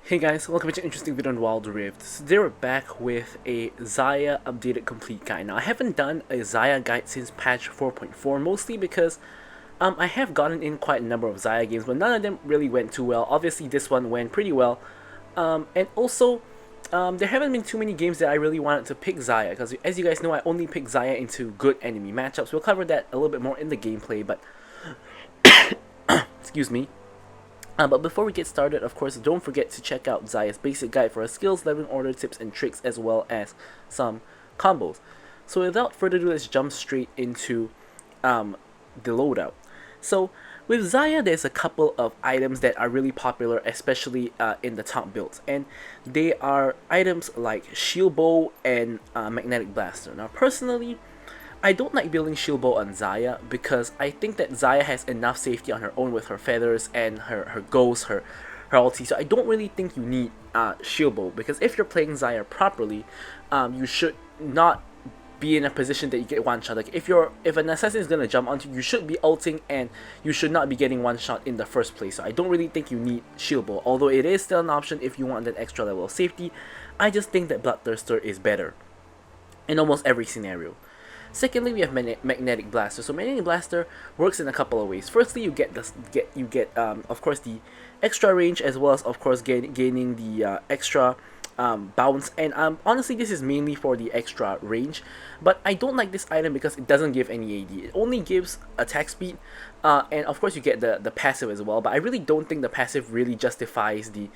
Hey guys, welcome to an interesting video on Wild Rift. So today we're back with a Xayah updated complete guide. Now I haven't done a Xayah guide since patch 4.4, mostly because I have gotten in quite a number of Xayah games, but none of them really went too well. Obviously this one went pretty well, and also there haven't been too many games that I really wanted to pick Xayah, because as you guys know I only pick Xayah into good enemy matchups. We'll cover that a little bit more in the gameplay, but excuse me. But before we get started, of course, don't forget to check out Xayah's basic guide for skills, leveling order, tips, and tricks, as well as some combos. So without further ado, let's jump straight into the loadout. So with Xayah, there's a couple of items that are really popular, especially in the top builds, and they are items like Shield Bow and Magnetic Blaster. Now, personally, I don't like building Shield Bow on Xayah because I think that Xayah has enough safety on her own with her feathers and her ghost, her ulti. So I don't really think you need Shield Bow, because if you're playing Xayah properly, you should not be in a position that you get one shot. Like if an assassin is gonna jump onto you, you should be ulting and you should not be getting one shot in the first place. So I don't really think you need Shield Bow, although it is still an option if you want that extra level of safety. I just think that Bloodthirster is better in almost every scenario. Secondly, we have Magnetic Blaster. So Magnetic Blaster works in a couple of ways. Firstly, you get of course the extra range, as well as of course gaining the extra bounce. And honestly, this is mainly for the extra range. But I don't like this item because it doesn't give any AD. It only gives attack speed, and of course you get the passive as well. But I really don't think the passive really justifies the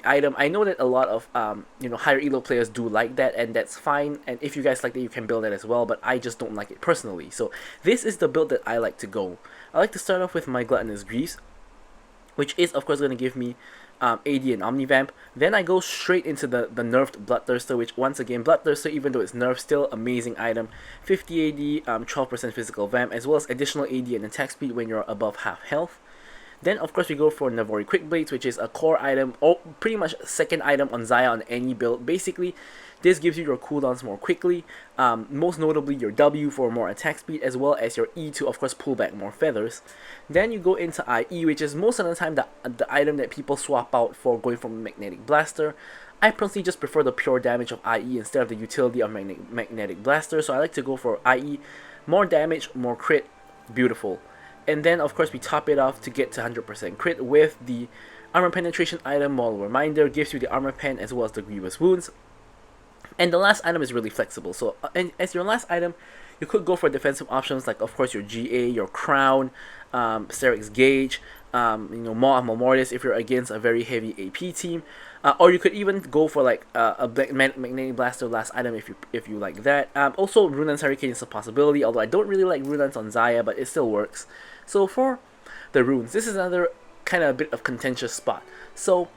item. I know that a lot of higher elo players do like that, and that's fine, and if you guys like that, you can build that as well, but I just don't like it personally. So this is the build that I like to go. I like to start off with my Gluttonous Greaves, which is of course going to give me AD and Omnivamp. Then I go straight into the nerfed Bloodthirster, which once again, Bloodthirster, even though it's nerfed, still amazing item. 50 AD, 12% physical vamp, as well as additional AD and attack speed when you're above half health. Then of course we go for Navori Quick Blades, which is a core item, or pretty much second item on Xayah on any build. Basically, this gives you your cooldowns more quickly, most notably your W for more attack speed, as well as your E to of course pull back more feathers. Then you go into IE, which is most of the time the item that people swap out for going from Magnetic Blaster. I personally just prefer the pure damage of IE instead of the utility of Magnetic Blaster, so I like to go for IE. More damage, more crit, beautiful. And then of course we top it off to get to 100% crit with the armor penetration item. Model Reminder gives you the armor pen as well as the grievous wounds. And the last item is really flexible. So and as your last item, you could go for defensive options like of course your GA, your Crown, Steric's Gauge, Maw Mortis if you're against a very heavy AP team, or you could even go for like a Magnetic Blaster last item if you like that. Also, Runeland's Hurricane is a possibility, although I don't really like Runelands on Xayah, but it still works. So for the runes, this is another kind of a bit of contentious spot. So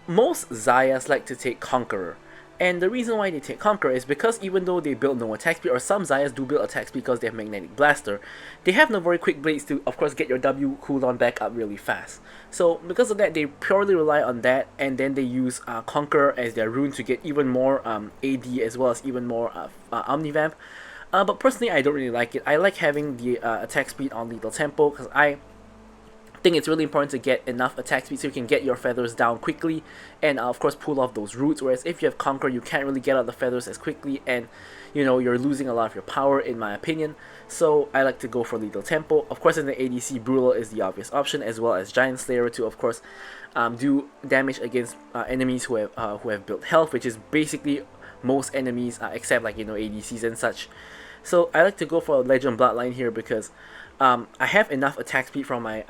most Xayahs like to take Conqueror. And the reason why they take Conqueror is because even though they build no attack speed, or some Xayahs do build attack speed because they have Magnetic Blaster, they have no very quick blades to of course get your W cooldown back up really fast. So because of that, they purely rely on that, and then they use Conqueror as their rune to get even more AD as well as even more Omnivamp. But personally, I don't really like it. I like having the attack speed on Lethal Tempo, because I think it's really important to get enough attack speed so you can get your feathers down quickly and of course pull off those roots, whereas if you have Conqueror, you can't really get out the feathers as quickly, and you're losing a lot of your power in my opinion. So I like to go for Lethal Tempo. Of course in the ADC, Brutal is the obvious option, as well as Giant Slayer to of course do damage against enemies who have built health, which is basically most enemies except like ADCs and such. So I like to go for a Legend Bloodline here because I have enough attack speed from my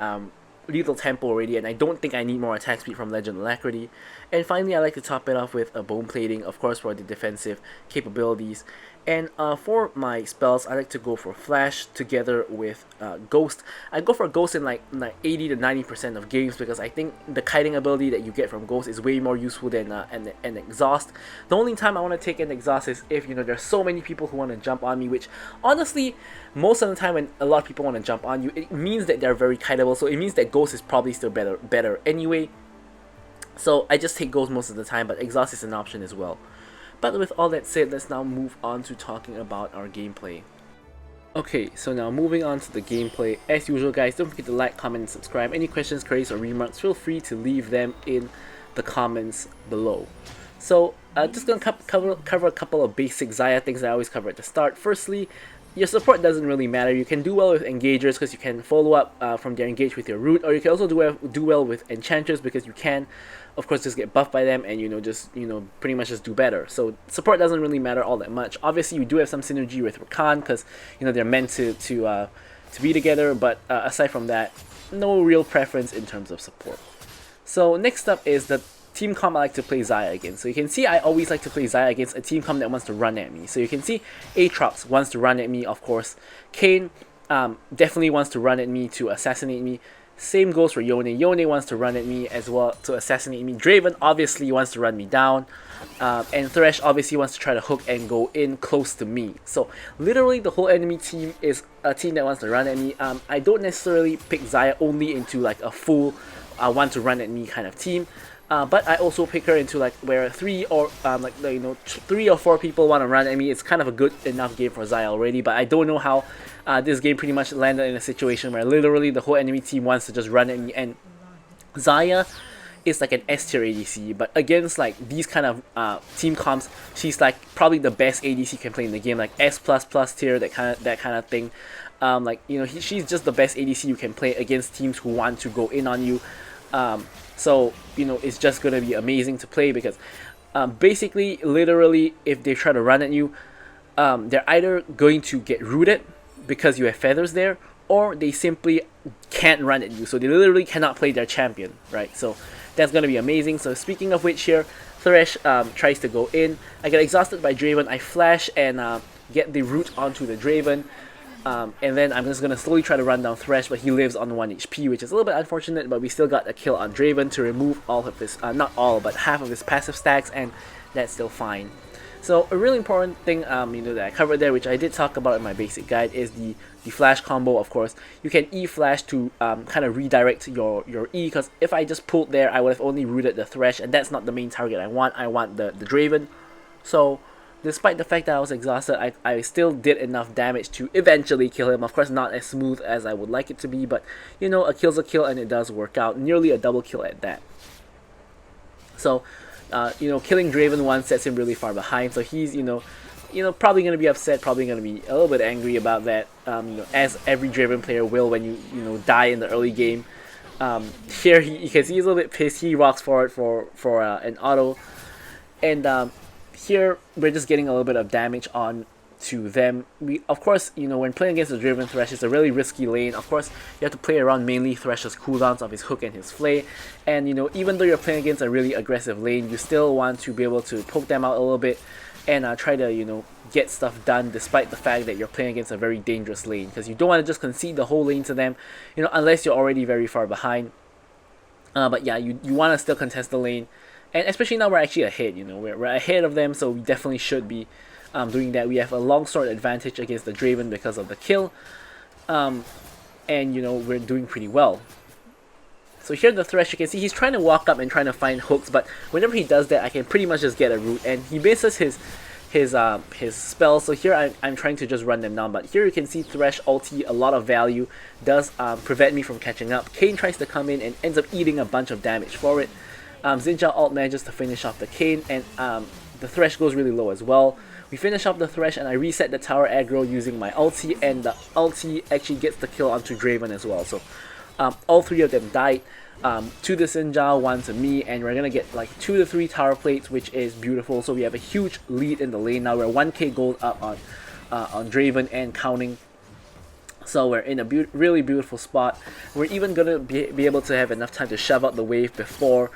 Lethal Tempo already, and I don't think I need more attack speed from Legend Alacrity. And finally, I like to top it off with a Bone Plating, of course, for the defensive capabilities. And for my spells, I like to go for Flash together with Ghost. I go for Ghost in like 80 to 90% of games, because I think the kiting ability that you get from Ghost is way more useful than an Exhaust. The only time I want to take an Exhaust is if there's so many people who want to jump on me, which honestly, most of the time when a lot of people want to jump on you, it means that they're very kiteable, so it means that Ghost is probably still better anyway. So I just take Ghost most of the time, but Exhaust is an option as well. But with all that said, let's now move on to talking about our gameplay. Okay, so now moving on to the gameplay. As usual guys, don't forget to like, comment, and subscribe. Any questions, queries, or remarks, feel free to leave them in the comments below. So just gonna cover a couple of basic Xayah things I always cover at the start. Firstly, your support doesn't really matter. You can do well with engagers because you can follow up from their engage with your root, or you can also do well with enchanters because you can, of course, just get buffed by them and just pretty much just do better. So support doesn't really matter all that much. Obviously, you do have some synergy with Rakan because they're meant to be together. But aside from that, no real preference in terms of support. So next up is the team comp I like to play Xayah against. So you can see I always like to play Xayah against a team comp that wants to run at me. So you can see Aatrox wants to run at me, of course. Kayn definitely wants to run at me to assassinate me. Same goes for Yone. Yone wants to run at me as well to assassinate me. Draven obviously wants to run me down. And Thresh obviously wants to try to hook and go in close to me. So literally the whole enemy team is a team that wants to run at me. I don't necessarily pick Xayah only into like a full want to run at me kind of team. But I also pick her into like where 3 or 3 or 4 people want to run at me. It's kind of a good enough game for Xayah already, but I don't know how this game pretty much landed in a situation where literally the whole enemy team wants to just run at me, and Xayah is like an S tier ADC, but against like these kind of team comps, she's like probably the best ADC you can play in the game, like S++ tier, that kind of thing. She's just the best ADC you can play against teams who want to go in on you. So it's just gonna be amazing to play because basically, literally, if they try to run at you, they're either going to get rooted because you have feathers there, or they simply can't run at you. So they literally cannot play their champion, right? So that's gonna be amazing. So speaking of which, here Thresh tries to go in. I get exhausted by Draven. I flash and get the root onto the Draven. And then I'm just going to slowly try to run down Thresh, but he lives on 1 HP, which is a little bit unfortunate, but we still got a kill on Draven to remove all of his, not all, but half of his passive stacks, and that's still fine. So a really important thing that I covered there, which I did talk about in my basic guide, is the flash combo, of course. You can E-flash to kind of redirect your E, because if I just pulled there, I would have only rooted the Thresh, and that's not the main target I want. I want the Draven. So despite the fact that I was exhausted, I still did enough damage to eventually kill him. Of course, not as smooth as I would like it to be, but a kill's a kill, and it does work out. Nearly a double kill at that. So, killing Draven once sets him really far behind. So he's, probably going to be upset, probably going to be a little bit angry about that, as every Draven player will when you die in the early game. Here, you can see he's a little bit pissed. He rocks forward for an auto. And here, we're just getting a little bit of damage on to them. Of course, when playing against the Draven Thresh, it's a really risky lane. Of course, you have to play around mainly Thresh's cooldowns of his hook and his flay. And, even though you're playing against a really aggressive lane, you still want to be able to poke them out a little bit and try to, get stuff done despite the fact that you're playing against a very dangerous lane. Because you don't want to just concede the whole lane to them, unless you're already very far behind. But yeah, you want to still contest the lane. And especially now we're actually ahead, we're ahead of them, so we definitely should be doing that. We have a longsword advantage against the Draven because of the kill. And, we're doing pretty well. So here the Thresh, you can see he's trying to walk up and trying to find hooks, but whenever he does that, I can pretty much just get a root. And he misses his spell, so here I'm trying to just run them down. But here you can see Thresh ulti, a lot of value, does prevent me from catching up. Kayn tries to come in and ends up eating a bunch of damage for it. Xayah ult manages to finish off the Kayn, and the Thresh goes really low as well. We finish off the Thresh, and I reset the tower aggro using my ulti, and the ulti actually gets the kill onto Draven as well. So all 3 of them died. 2 to Xayah, 1 to me, and we're gonna get like 2 to 3 tower plates, which is beautiful. So we have a huge lead in the lane now. We're 1k gold up on Draven and counting. So we're in a really beautiful spot. We're even gonna be able to have enough time to shove out the wave before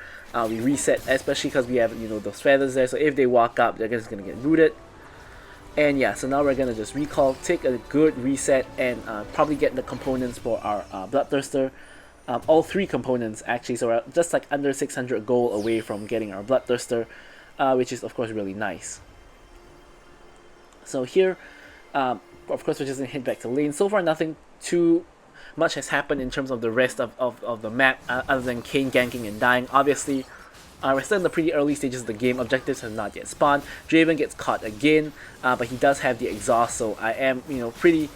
we reset, especially because we have those feathers there. So if they walk up, they're just gonna get rooted. And yeah, so now we're gonna just recall, take a good reset, and probably get the components for our Bloodthirster. All 3 components actually, so we're just like under 600 gold away from getting our Bloodthirster, which is of course really nice. So here, of course, we're just gonna head back to lane. So far, nothing too much has happened in terms of the rest of the map, other than Kayn ganking and dying. Obviously, we're still in the pretty early stages of the game. Objectives have not yet spawned. Draven gets caught again, but he does have the exhaust, so I am, pretty,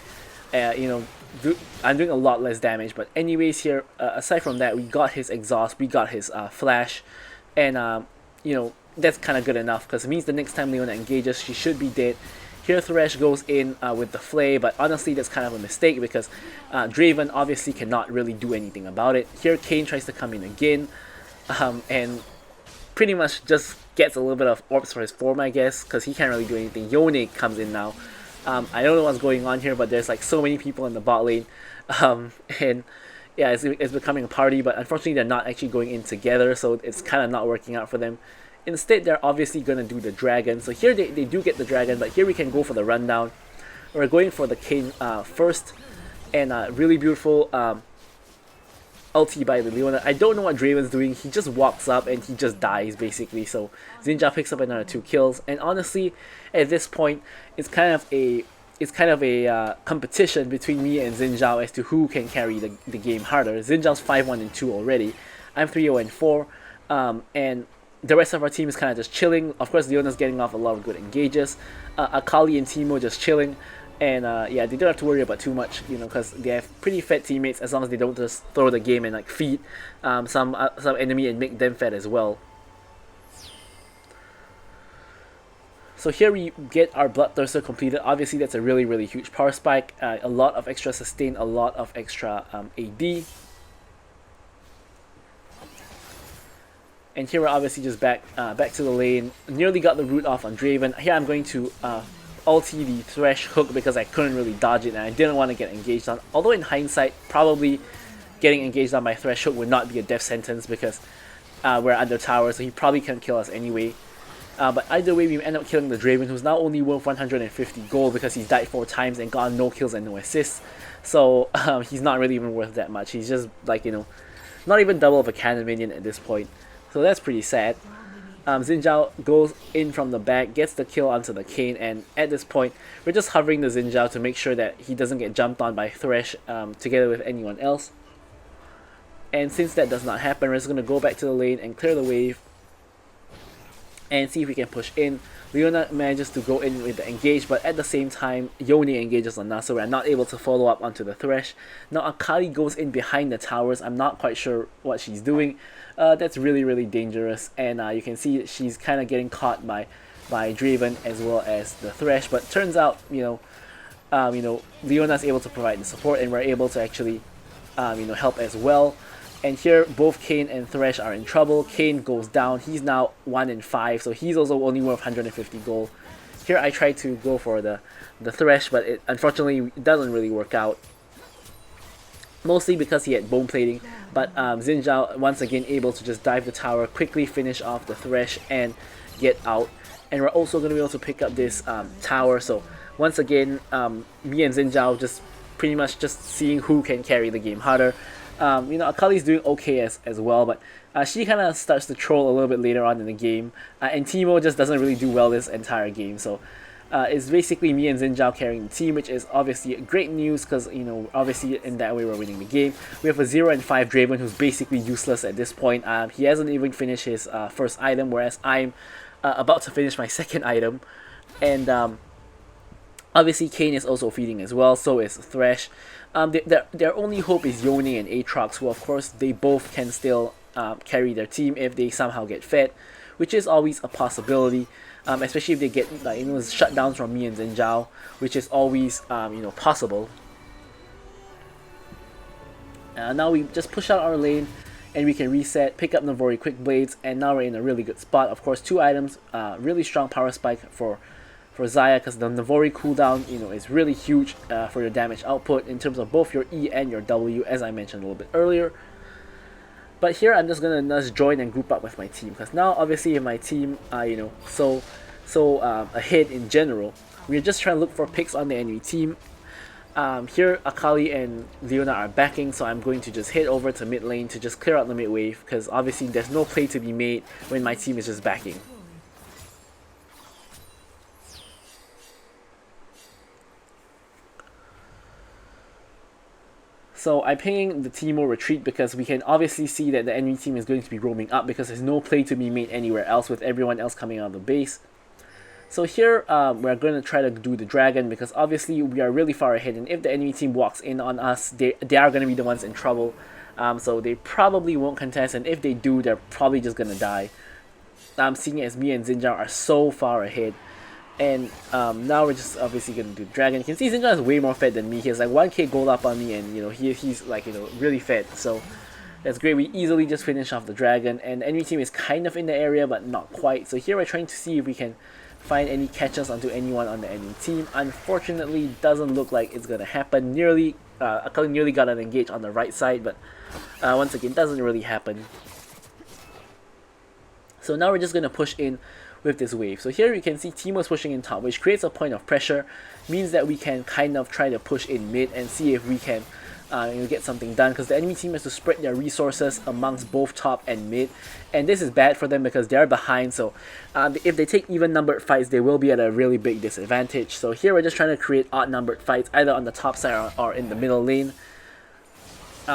I'm doing a lot less damage. But anyways, here, aside from that, we got his exhaust, we got his flash, and you know, that's kind of good enough because it means the next time Leona engages, she should be dead. Here Thresh goes in with the Flay, but honestly that's kind of a mistake because Draven obviously cannot really do anything about it. Here Kayn tries to come in again, and pretty much just gets a little bit of orbs for his form, I guess, because he can't really do anything. Yone comes in now. I don't know what's going on here, but there's like so many people in the bot lane, and yeah, it's becoming a party, but unfortunately they're not actually going in together, so it's kind of not working out for them. Instead, they're obviously going to do the dragon. So here they do get the dragon, but here we can go for the rundown. We're going for the Kayn first, and really beautiful ulti by the Leona. I don't know what Draven's doing. He just walks up and he just dies basically. So Xayah picks up another 2 kills, and honestly, at this point, it's kind of a competition between me and Xayah as to who can carry the game harder. Xayah's 5-1-2 already. I'm 3-0-4, and the rest of our team is kind of just chilling. Of course, Leona's getting off a lot of good engages. Akali and Teemo just chilling. And yeah, they don't have to worry about too much, you know, because they have pretty fed teammates as long as they don't just throw the game and like feed some enemy and make them fed as well. So here we get our Bloodthirster completed. Obviously, that's a really huge power spike. A lot of extra sustain, a lot of extra AD. And here we're obviously just back to the lane. Nearly got the root off on Draven. Here I'm going to ulti the Thresh hook because I couldn't really dodge it and I didn't want to get engaged on. Although in hindsight, probably getting engaged on by Thresh hook would not be a death sentence because we're under tower, so he probably can't kill us anyway. But either way, we end up killing the Draven, who's now only worth 150 gold because he's died 4 times and got no kills and no assists. So he's not really even worth that much. He's just like, you know, not even double of a cannon minion at this point. So that's pretty sad. Xayah goes in from the back, gets the kill onto the Kayn, and at this point, we're just hovering the Xayah to make sure that he doesn't get jumped on by Thresh together with anyone else. And since that does not happen, we're just going to go back to the lane and clear the wave and see if we can push in. Leona manages to go in with the engage, but at the same time, Yone engages on us, so we're not able to follow up onto the Thresh. Now Akali goes in behind the towers. I'm not quite sure what she's doing. That's really dangerous, and you can see that she's kind of getting caught by Draven as well as the Thresh. But turns out, Leona's able to provide the support, and we're able to actually, help as well. And here, both Kayn and Thresh are in trouble. Kayn goes down. He's now 1-5, so he's also only worth 150 gold. Here, I tried to go for the Thresh, but unfortunately, it doesn't really work out. Mostly because he had bone plating, but Xayah once again able to just dive the tower, quickly finish off the Thresh, and get out. And we're also going to be able to pick up this tower. So once again, me and Xayah just pretty much just seeing who can carry the game harder. Akali's doing okay as well, but she kind of starts to troll a little bit later on in the game, and Teemo just doesn't really do well this entire game. So it's basically me and Xayah carrying the team, which is obviously great news because, obviously in that way we're winning the game. We have a 0-5 Draven who's basically useless at this point. He hasn't even finished his first item, whereas I'm about to finish my second item. And obviously Kayn is also feeding as well, so is Thresh. Their only hope is Yone and Aatrox, who of course they both can still carry their team if they somehow get fed, which is always a possibility. Especially if they get shutdowns from me and Xayah, which is always possible. Now we just push out our lane and we can reset, pick up Navori Quick Blades, and now we're in a really good spot. Of course, 2 items, really strong power spike for Xayah because the Navori cooldown is really huge for your damage output in terms of both your E and your W, as I mentioned a little bit earlier. But here I'm just gonna just join and group up with my team because now obviously if my team so ahead in general, we're just trying to look for picks on the enemy team. Here Akali and Leona are backing, so I'm going to just head over to mid lane to just clear out the mid wave because obviously there's no play to be made when my team is just backing. So I'm pinging the Teemo retreat because we can obviously see that the enemy team is going to be roaming up because there's no play to be made anywhere else with everyone else coming out of the base. So here we're going to try to do the dragon because obviously we are really far ahead, and if the enemy team walks in on us, they are going to be the ones in trouble. So they probably won't contest, and if they do, they're probably just going to die. I'm seeing as me and Xinjiang are so far ahead. And now we're just obviously gonna do dragon. You can see Xinjiang is way more fed than me. He has like 1k gold up on me, and you know he's like, you know, really fed. So that's great. We easily just finish off the dragon, and the enemy team is kind of in the area but not quite. So here we're trying to see if we can find any catches onto anyone on the enemy team. Unfortunately, doesn't look like it's gonna happen. Akali nearly got an engage on the right side, but once again, doesn't really happen. So now we're just gonna push in with this wave. So here you can see Teemo's pushing in top, which creates a point of pressure, means that we can kind of try to push in mid and see if we can get something done, because the enemy team has to spread their resources amongst both top and mid, and this is bad for them because they're behind. So if they take even numbered fights, they will be at a really big disadvantage. So here we're just trying to create odd numbered fights either on the top side or in the middle lane.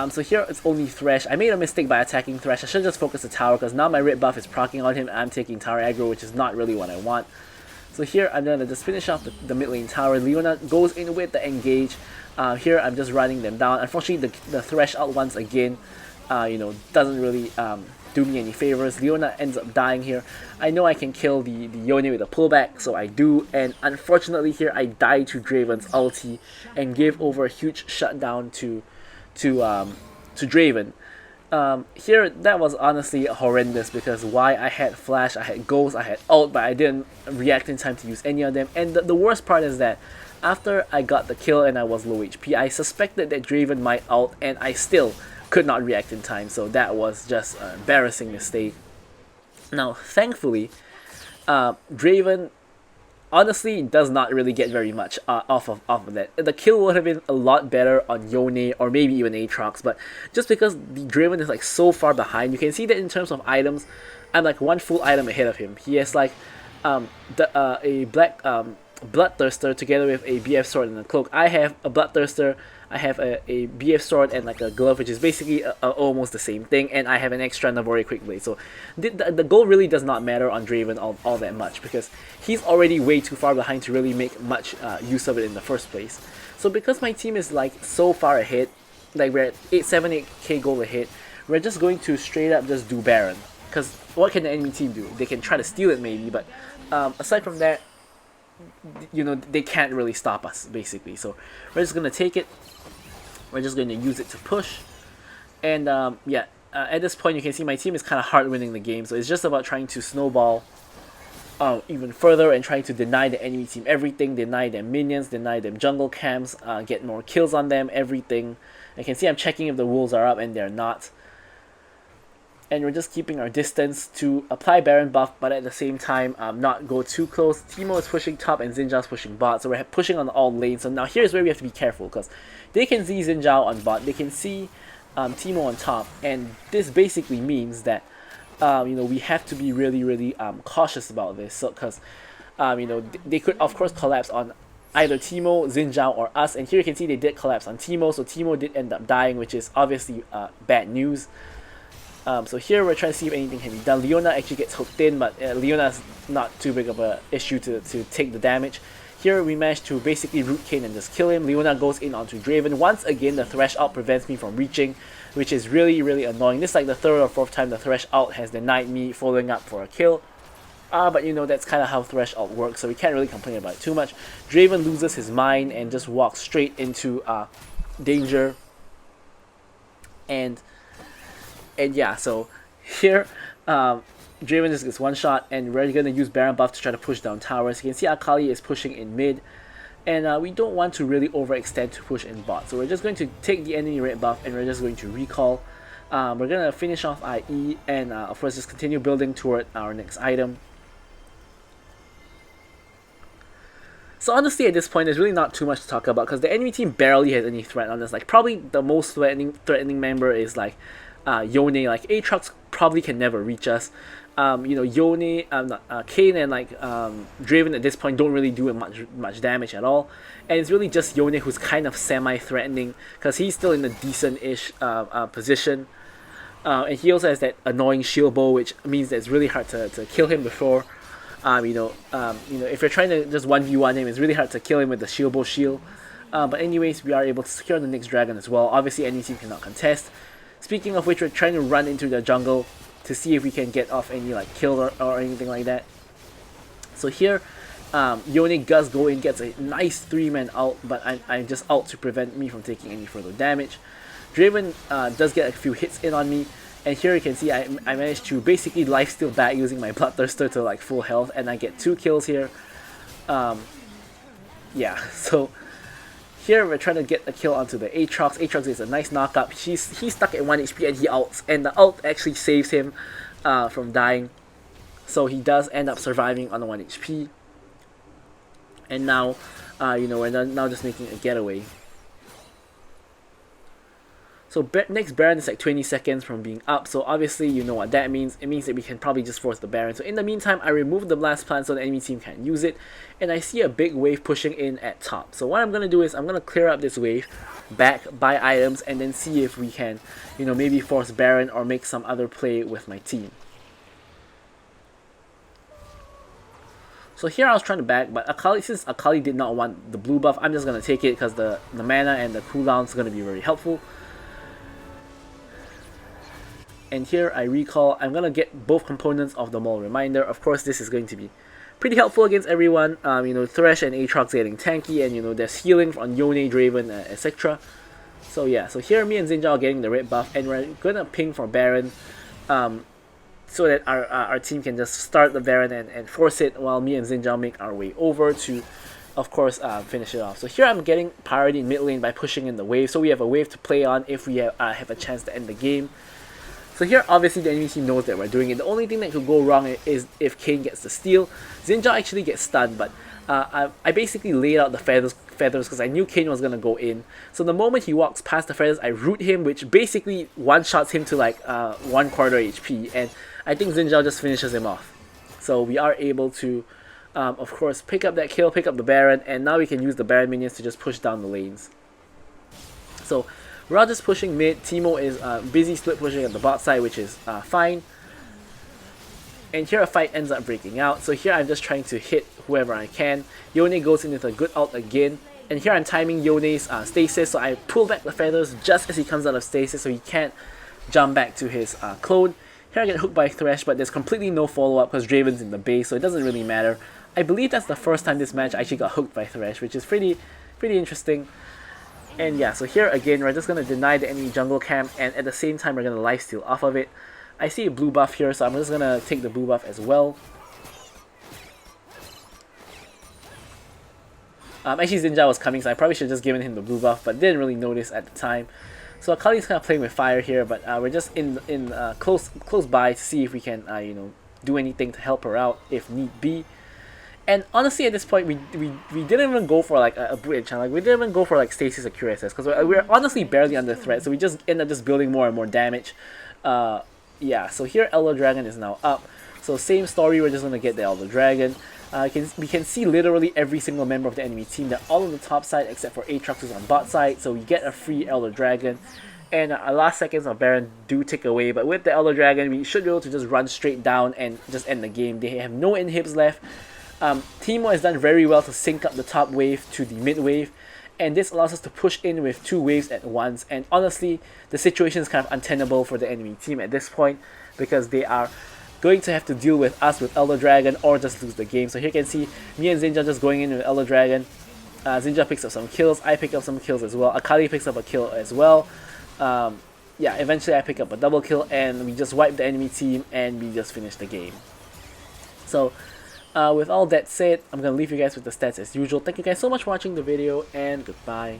So here it's only Thresh. I made a mistake by attacking Thresh. I should just focus the tower because now my red buff is proccing on him. I'm taking tower aggro, which is not really what I want. So here I'm gonna just finish off the mid lane tower. Leona goes in with the engage. Here I'm just running them down. Unfortunately, the Thresh out once again, doesn't really do me any favors. Leona ends up dying here. I know I can kill the Yone with a pullback, so I do. And unfortunately here I die to Draven's ulti and give over a huge shutdown to Draven. Here that was honestly horrendous because why I had flash, I had ghost, I had ult, but I didn't react in time to use any of them. And the worst part is that after I got the kill and I was low HP, I suspected that Draven might ult and I still could not react in time, so that was just an embarrassing mistake. Now thankfully Draven honestly does not really get very much off of that. The kill would have been a lot better on Yone or maybe even Aatrox, but just because the Draven is like so far behind, you can see that in terms of items, I'm like one full item ahead of him. He has like a black Bloodthirster together with a BF sword and a cloak. I have a Bloodthirster, I have a BF sword and like a glove, which is basically almost the same thing, and I have an extra Navori quick blade. So the goal really does not matter on Draven all that much because he's already way too far behind to really make much use of it in the first place. So because my team is like so far ahead, like we're at 8k gold ahead, we're just going to straight up just do Baron. Because what can the enemy team do? They can try to steal it maybe, but aside from that, they can't really stop us basically. So we're just gonna take it. We're just going to use it to push. And at this point you can see my team is kind of hard winning the game. So it's just about trying to snowball even further and trying to deny the enemy team everything. Deny them minions, deny them jungle camps, get more kills on them, everything. You can see I'm checking if the wolves are up and they're not. And we're just keeping our distance to apply Baron buff, but at the same time not go too close. Teemo is pushing top and Xin Zhao's pushing bot, so we're pushing on all lanes. So now here's where we have to be careful, because they can see Xin Zhao on bot, they can see Teemo on top, and this basically means that we have to be really cautious about this. So because they could of course collapse on either Teemo, Xin Zhao, or us, and here you can see they did collapse on Teemo, so Teemo did end up dying, which is obviously bad news. So here we're trying to see if anything can be done. Leona actually gets hooked in, but Leona's not too big of an issue to take the damage. Here we managed to basically root Kayn and just kill him. Leona goes in onto Draven. Once again the Thresh ult prevents me from reaching, which is really annoying. This is like the third or fourth time the Thresh ult has denied me following up for a kill. But that's kind of how Thresh ult works, so we can't really complain about it too much. Draven loses his mind and just walks straight into danger. And yeah, so here Draven just gets one shot, and we're going to use Baron buff to try to push down towers. You can see Akali is pushing in mid, and we don't want to really overextend to push in bot. So we're just going to take the enemy red buff and we're just going to recall. We're going to finish off IE and of course just continue building toward our next item. So honestly at this point there's really not too much to talk about because the enemy team barely has any threat on us. Like probably the most threatening member is like Yone. Like Aatrox probably can never reach us. Yone, Kayn and like Draven at this point don't really do much damage at all, and it's really just Yone who's kind of semi-threatening because he's still in a decent-ish position, and he also has that annoying shield bow, which means that it's really hard to kill him before. If you're trying to just 1v1 him, it's really hard to kill him with the shield bow shield. But anyways, we are able to secure the next dragon as well. Obviously, any team cannot contest. Speaking of which, we're trying to run into the jungle to see if we can get off any like kill or anything like that. So here, Yone does go in, gets a nice 3-man ult, but I just ult to prevent me from taking any further damage. Draven does get a few hits in on me, and here you can see I managed to basically lifesteal back using my Bloodthirster to like full health, and I get 2 kills here. Yeah, so here we're trying to get a kill onto the Aatrox. Aatrox is a nice knockup. He's stuck at 1 HP and he ults, and the ult actually saves him from dying. So he does end up surviving on the 1 HP. And now, you know, we're now just making a getaway. So next Baron is like 20 seconds from being up, so obviously you know what that means. It means that we can probably just force the Baron. So in the meantime, I removed the Blast Plant so the enemy team can't use it, and I see a big wave pushing in at top. So what I'm going to do is I'm going to clear up this wave, back, buy items, and then see if we can, you know, maybe force Baron or make some other play with my team. So here I was trying to back, but Akali, since Akali did not want the blue buff, I'm just going to take it because the mana and the cooldown is going to be very helpful. And here I recall, I'm going to get both components of the Maul Reminder. Of course, this is going to be pretty helpful against everyone. You know, Thresh and Aatrox getting tanky, and you know, there's healing on Yone, Draven, etc. So yeah, so here me and Xayah are getting the red buff, and we're going to ping for Baron so that our team can just start the Baron and force it, while me and Xayah make our way over to, of course, finish it off. So here I'm getting priority in mid lane by pushing in the wave, so we have a wave to play on if we have a chance to end the game. So here, obviously, the enemy team knows that we're doing it. The only thing that could go wrong is if Kayn gets the steal. Xayah actually gets stunned, but I basically laid out the feathers because I knew Kayn was going to go in. So the moment he walks past the feathers, I root him, which basically one-shots him to like 1/4 HP, and I think Xayah just finishes him off. So we are able to, of course, pick up that kill, pick up the Baron, and now we can use the Baron minions to just push down the lanes. So we're all just pushing mid. Teemo is busy split pushing at the bot side, which is fine. And here a fight ends up breaking out. So here I'm just trying to hit whoever I can. Yone goes in with a good ult again. And here I'm timing Yone's stasis. So I pull back the feathers just as he comes out of stasis, so he can't jump back to his clone. Here I get hooked by Thresh, but there's completely no follow-up because Draven's in the base, so it doesn't really matter. I believe that's the first time this match I actually got hooked by Thresh, which is pretty interesting. And yeah, so here again, we're just going to deny the enemy jungle camp, and at the same time, we're going to lifesteal off of it. I see a blue buff here, so I'm just going to take the blue buff as well. Actually, Xayah was coming, so I probably should have just given him the blue buff, but didn't really notice at the time. So Akali's kind of playing with fire here, but we're just in close by to see if we can, you know, do anything to help her out if need be. And honestly, at this point, we didn't even go for like a bridge, like we didn't even go for like stasis or QSS, because we're honestly barely under threat, so we just end up just building more and more damage. Yeah, so here Elder Dragon is now up. So same story, we're just gonna get the Elder Dragon. We can see literally every single member of the enemy team. They're all on the top side except for Aatrox, who's on bot side, so we get a free Elder Dragon. And our last seconds of Baron do tick away, but with the Elder Dragon, we should be able to just run straight down and just end the game. They have no inhibs left. Teemo has done very well to sync up the top wave to the mid wave, and this allows us to push in with 2 waves at once. And honestly, the situation is kind of untenable for the enemy team at this point, because they are going to have to deal with us with Elder Dragon or just lose the game. So here you can see me and Xayah just going in with Elder Dragon. Xayah picks up some kills, I pick up some kills as well, Akali picks up a kill as well. Yeah, eventually I pick up a double kill, and we just wipe the enemy team and we just finish the game. So with all that said, I'm going to leave you guys with the stats as usual. Thank you guys so much for watching the video, and goodbye.